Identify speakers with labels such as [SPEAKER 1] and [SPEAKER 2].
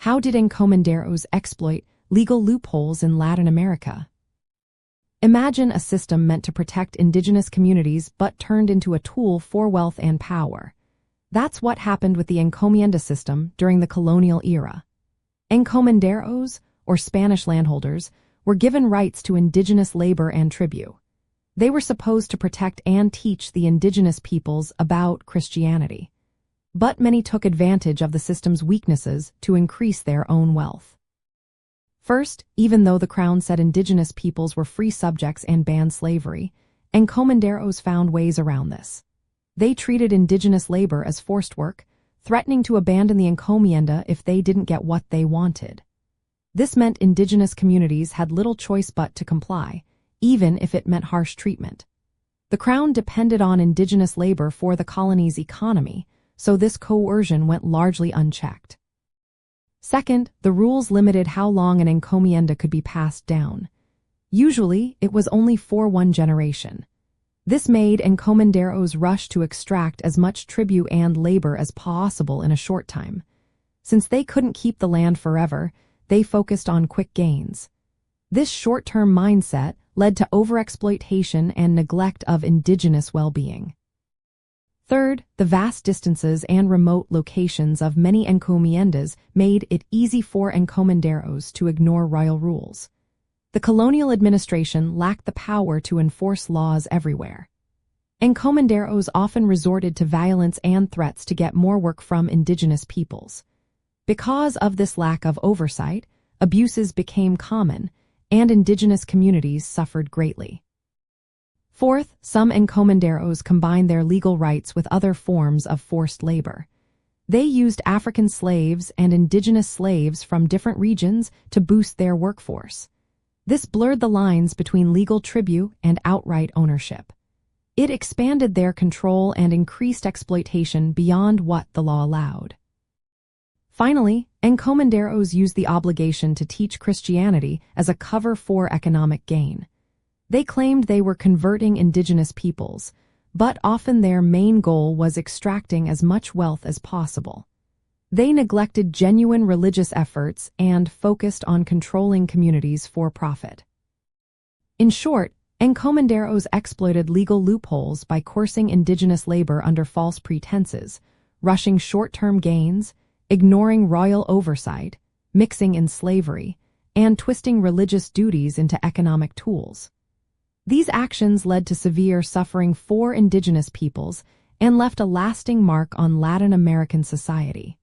[SPEAKER 1] How did encomenderos exploit legal loopholes in Latin America? Imagine a system meant to protect indigenous communities but turned into a tool for wealth and power. That's what happened with the Encomienda system during the colonial era. Encomenderos, or Spanish landholders, were given rights to indigenous labor and tribute. They were supposed to protect and teach the indigenous peoples about Christianity. But many took advantage of the system's weaknesses to increase their own wealth. First, even though the crown said indigenous peoples were free subjects and banned slavery, encomenderos found ways around this. They treated indigenous labor as forced work, threatening to abandon the encomienda if they didn't get what they wanted. This meant indigenous communities had little choice but to comply, even if it meant harsh treatment. The crown depended on indigenous labor for the colony's economy, so this coercion went largely unchecked. Second, the rules limited how long an encomienda could be passed down. Usually, it was only for one generation. This made encomenderos rush to extract as much tribute and labor as possible in a short time. Since they couldn't keep the land forever, they focused on quick gains. This short-term mindset led to overexploitation and neglect of indigenous well-being. Third, the vast distances and remote locations of many encomiendas made it easy for encomenderos to ignore royal rules. The colonial administration lacked the power to enforce laws everywhere. Encomenderos often resorted to violence and threats to get more work from indigenous peoples. Because of this lack of oversight, abuses became common, and indigenous communities suffered greatly. Fourth, some encomenderos combined their legal rights with other forms of forced labor. They used African slaves and indigenous slaves from different regions to boost their workforce. This blurred the lines between legal tribute and outright ownership. It expanded their control and increased exploitation beyond what the law allowed. Finally, encomenderos used the obligation to teach Christianity as a cover for economic gain. They claimed they were converting indigenous peoples, but often their main goal was extracting as much wealth as possible. They neglected genuine religious efforts and focused on controlling communities for profit. In short, encomenderos exploited legal loopholes by coercing indigenous labor under false pretenses, rushing short-term gains, ignoring royal oversight, mixing in slavery, and twisting religious duties into economic tools. These actions led to severe suffering for indigenous peoples and left a lasting mark on Latin American society.